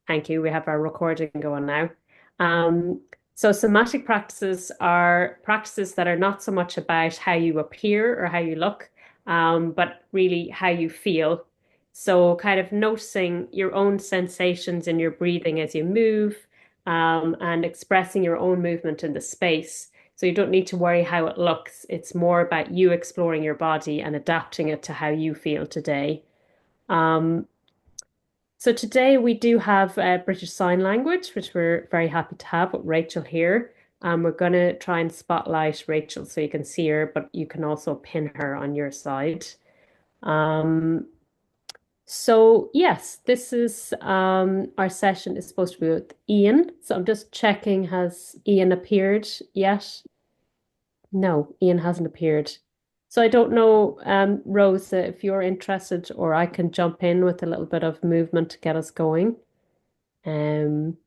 Thank you. We have our recording going now. Um, so somatic practices are practices that are not so much about how you appear or how you look, but really how you feel. So kind of noticing your own sensations in your breathing as you move, and expressing your own movement in the space. So you don't need to worry how it looks. It's more about you exploring your body and adapting it to how you feel today. Um, so today we do have British Sign Language, which we're very happy to have with Rachel here. We're going to try and spotlight Rachel so you can see her, but you can also pin her on your side. Um, so yes, this is our session is supposed to be with Ian. So I'm just checking, has Ian appeared yet? No, Ian hasn't appeared. So I don't know, Rosa, if you're interested, or I can jump in with a little bit of movement to get us going. Um,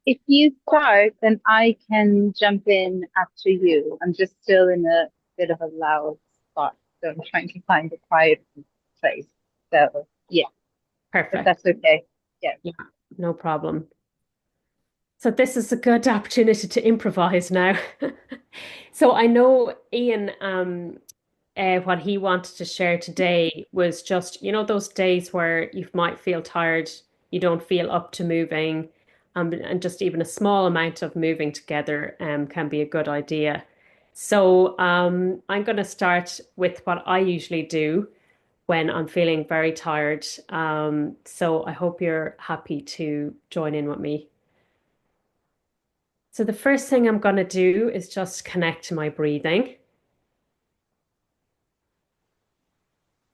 If you start, then I can jump in after you. I'm just still in a bit of a loud spot, so I'm trying to find a quiet place. So, yeah, if Perfect. that's okay. Yeah. Yeah, no problem. So this is a good opportunity to improvise now. So I know Ian, what he wanted to share today was just, those days where you might feel tired, you don't feel up to moving, and just even a small amount of moving together, can be a good idea. So I'm going to start with what I usually do when I'm feeling very tired. So I hope you're happy to join in with me. So the first thing I'm going to do is just connect to my breathing.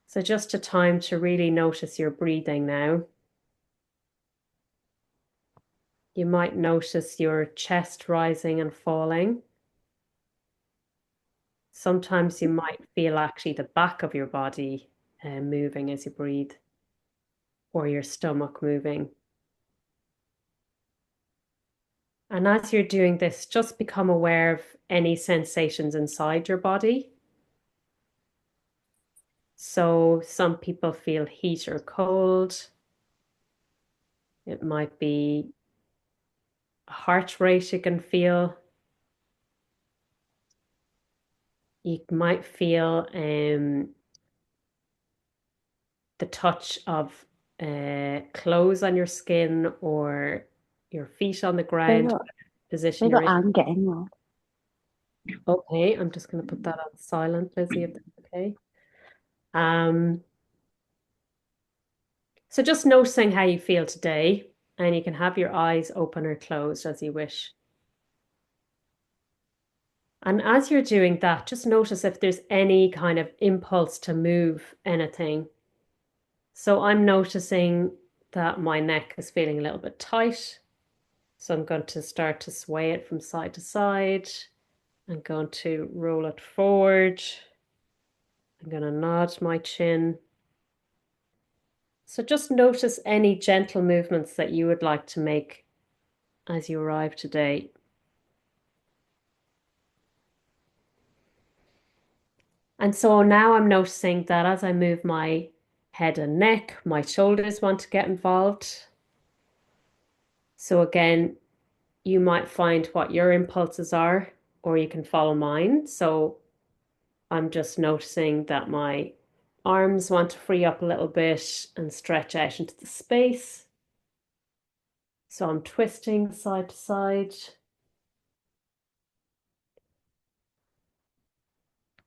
So just a time to really notice your breathing now. You might notice your chest rising and falling. Sometimes you might feel actually the back of your body moving as you breathe, or your stomach moving. And as you're doing this, just become aware of any sensations inside your body. So some people feel heat or cold. It might be a heart rate you can feel. You might feel the touch of clothes on your skin or your feet on the ground, Pero, position pero you're in. I'm getting off. Okay, I'm just going to put that on silent, Lizzie, if that's okay. Um, so just noticing how you feel today, and you can have your eyes open or closed as you wish. And as you're doing that, just notice if there's any kind of impulse to move anything. So I'm noticing that my neck is feeling a little bit tight. So I'm going to start to sway it from side to side. I'm going to roll it forward. I'm going to nod my chin. So just notice any gentle movements that you would like to make as you arrive today. And so now I'm noticing that as I move my head and neck, my shoulders want to get involved. So again, you might find what your impulses are, or you can follow mine. So I'm just noticing that my arms want to free up a little bit and stretch out into the space. So I'm twisting side to side.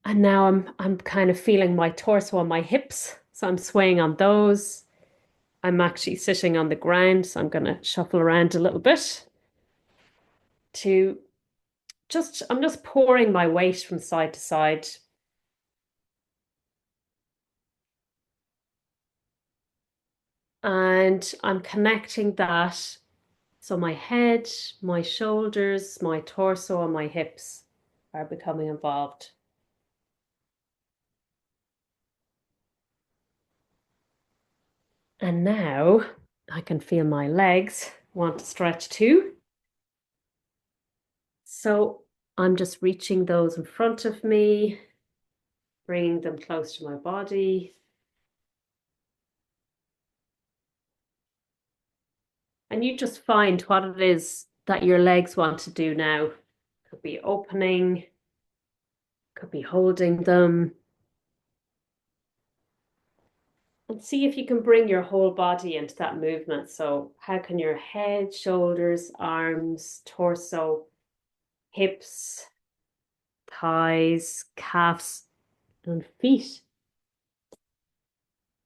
And now I'm kind of feeling my torso and my hips. So I'm swaying on those. I'm actually sitting on the ground, so I'm going to shuffle around a little bit to I'm just pouring my weight from side to side. And I'm connecting that. So my head, my shoulders, my torso, and my hips are becoming involved. And now I can feel my legs want to stretch too. So I'm just reaching those in front of me, bringing them close to my body. And you just find what it is that your legs want to do now. Could be opening, could be holding them. And see if you can bring your whole body into that movement. So, how can your head, shoulders, arms, torso, hips, thighs, calves, and feet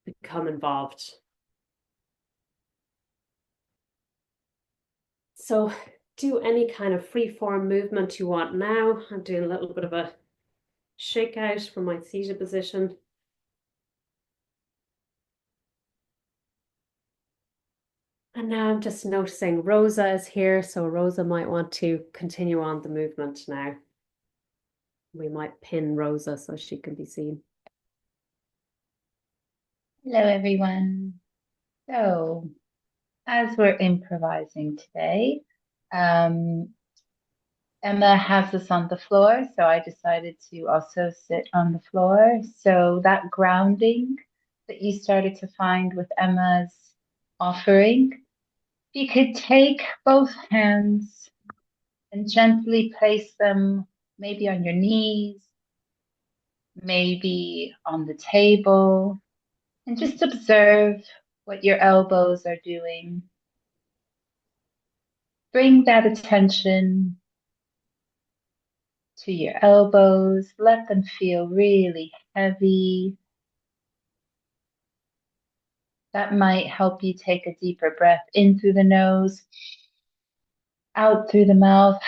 become involved? So, do any kind of free form movement you want now. I'm doing a little bit of a shake out from my seated position. And now I'm just noticing Rosa is here, so Rosa might want to continue on the movement now. We might pin Rosa so she can be seen. Hello, everyone. So, as we're improvising today, um, Emma has us on the floor, so I decided to also sit on the floor. So, that grounding that you started to find with Emma's offering, you could take both hands and gently place them maybe on your knees, maybe on the table, and just observe what your elbows are doing. Bring that attention to your elbows. Let them feel really heavy. That might help you take a deeper breath in through the nose, out through the mouth.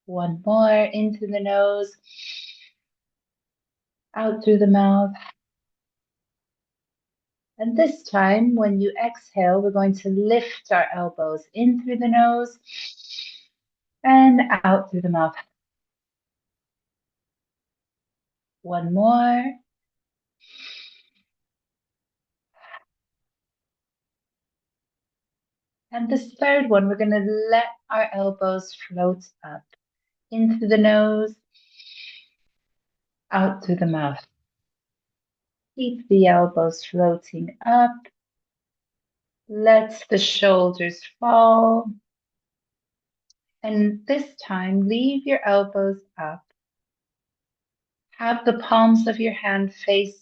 One more, in through the nose, out through the mouth. And this time, when you exhale, we're going to lift our elbows in through the nose and out through the mouth. One more. And this third one, we're going to let our elbows float up in through the nose, out through the mouth. Keep the elbows floating up. Let the shoulders fall. And this time, leave your elbows up. Have the palms of your hand face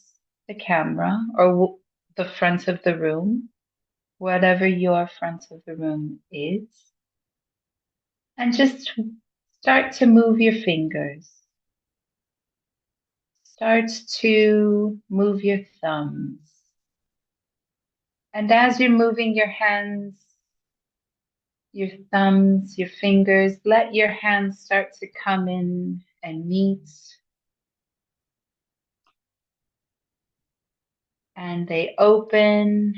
the camera or the front of the room, whatever your front of the room is. And just start to move your fingers. Start to move your thumbs. And as you're moving your hands, your thumbs, your fingers, let your hands start to come in and meet. And they open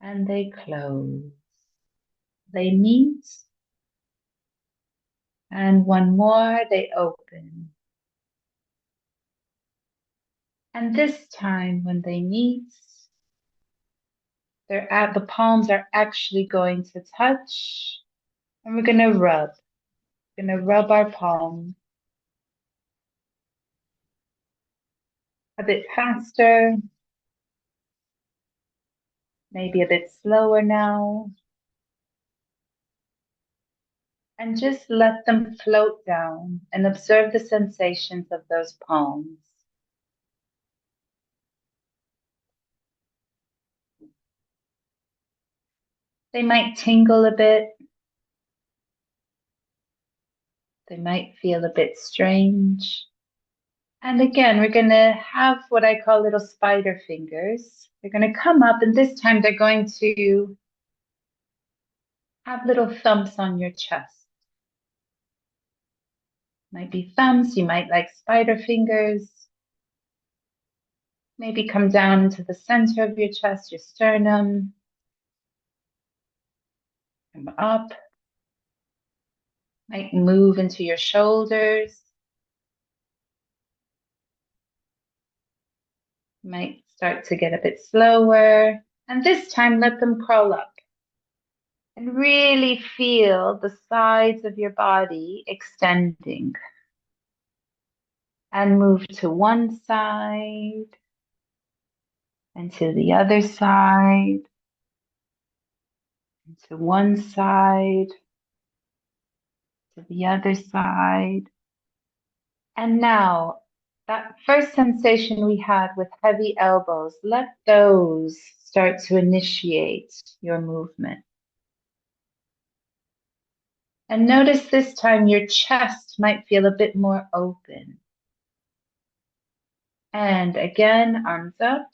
and they close. They meet. And one more, they open. And this time when they meet, the palms are actually going to touch. And we're going to rub. We're going to rub our palms a bit faster, maybe a bit slower now. And just let them float down and observe the sensations of those palms. They might tingle a bit. They might feel a bit strange. And again, we're going to have what I call little spider fingers. They're going to come up, and this time they're going to have little thumps on your chest. Might be thumbs, you might like spider fingers. Maybe come down into the center of your chest, your sternum. Come up. Might move into your shoulders. Might start to get a bit slower. And this time, let them crawl up. And really feel the sides of your body extending. And move to one side and to the other side, and to one side, to the other side. And now, that first sensation we had with heavy elbows, let those start to initiate your movement. And notice this time your chest might feel a bit more open. And again, arms up.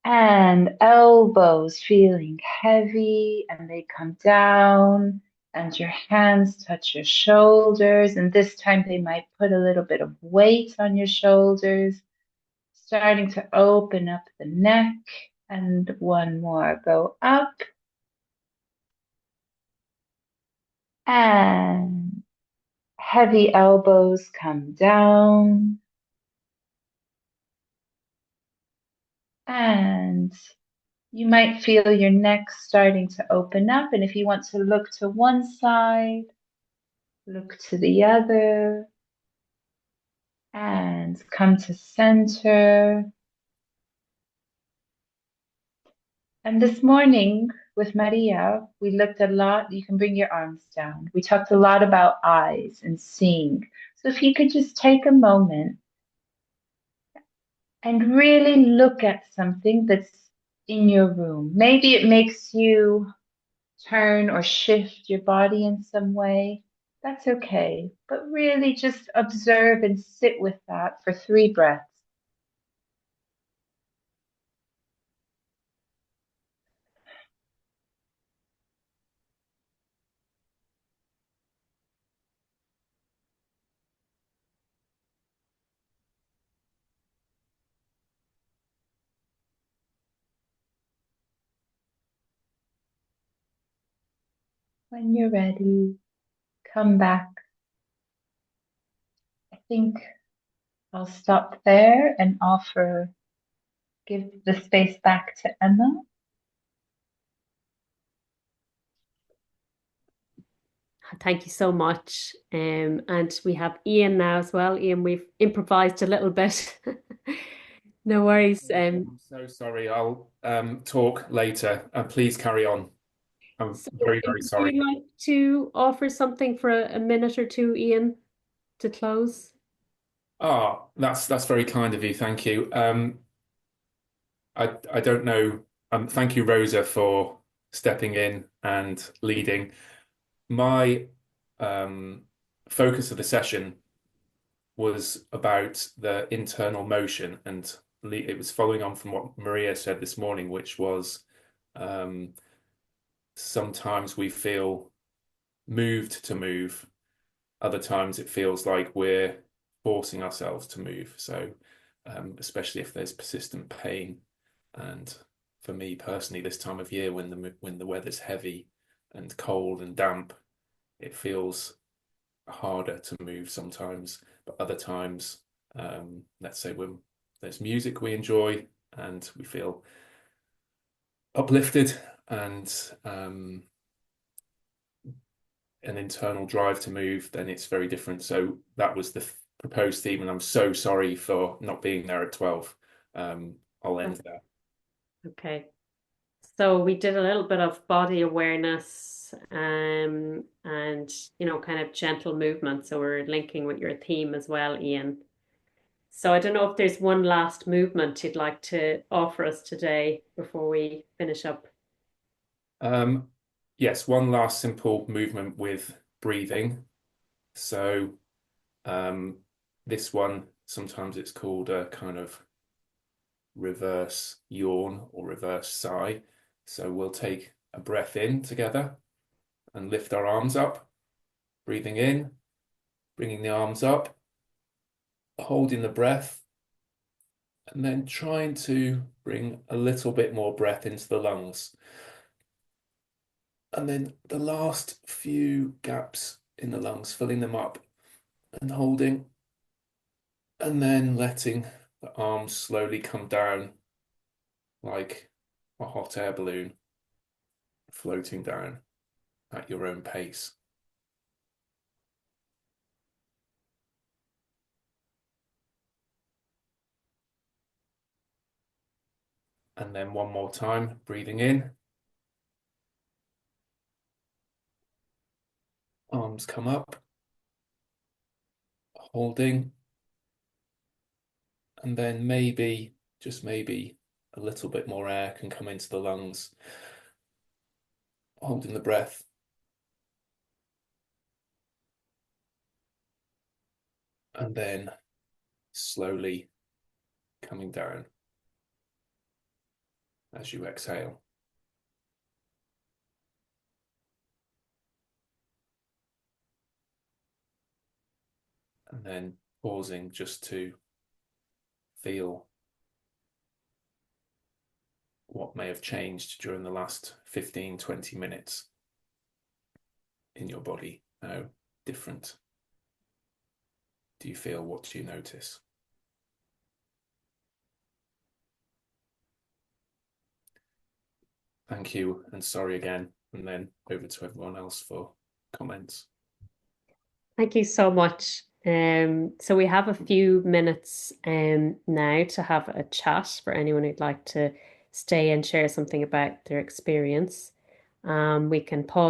And elbows feeling heavy and they come down and your hands touch your shoulders. And this time they might put a little bit of weight on your shoulders, starting to open up the neck. And one more, go up and heavy elbows come down. And you might feel your neck starting to open up. And if you want to look to one side, look to the other, and come to center. And this morning with Maria, we looked a lot. You can bring your arms down. We talked a lot about eyes and seeing. So if you could just take a moment and really look at something that's in your room. Maybe it makes you turn or shift your body in some way. That's okay. But really just observe and sit with that for 3 breaths. When you're ready, come back. I think I'll stop there and give the space back to Emma. Thank you so much. And we have Ian now as well. Ian, we've improvised a little bit. No worries. I'm so sorry. I'll talk later. Please carry on. I'm So very, would very sorry. you like to offer something for a minute or two, Ian, to close? Ah, that's very kind of you. Thank you. I don't know. Thank you, Rosa, for stepping in and leading. My um, focus of the session was about the internal motion, and it was following on from what Maria said this morning, which was um, sometimes we feel moved to move. Other times it feels like we're forcing ourselves to move. So, especially if there's persistent pain, and for me personally, this time of year when the weather's heavy and cold and damp, it feels harder to move sometimes. But other times, let's say when there's music we enjoy and we feel uplifted and an internal drive to move, then it's very different. So that was the proposed theme, and I'm so sorry for not being there at 12. I'll end there. Okay. So we did a little bit of body awareness and kind of gentle movement. So we're linking with your theme as well, Ian. So I don't know if there's one last movement you'd like to offer us today before we finish up. Um, yes, one last simple movement with breathing. So um, this one, sometimes it's called a kind of reverse yawn or reverse sigh. So we'll take a breath in together and lift our arms up, breathing in, bringing the arms up, holding the breath, and then trying to bring a little bit more breath into the lungs. And then the last few gaps in the lungs, filling them up and holding, and then letting the arms slowly come down like a hot air balloon, floating down at your own pace. And then one more time, breathing in. Arms come up, holding. And then maybe, just maybe, a little bit more air can come into the lungs, holding the breath. And then slowly coming down as you exhale. And then pausing just to feel what may have changed during the last 15, 20 minutes in your body. How different do you feel? What do you notice? Thank you, and sorry again. And then over to everyone else for comments. Thank you so much. So we have a few minutes now to have a chat for anyone who'd like to stay and share something about their experience. We can pause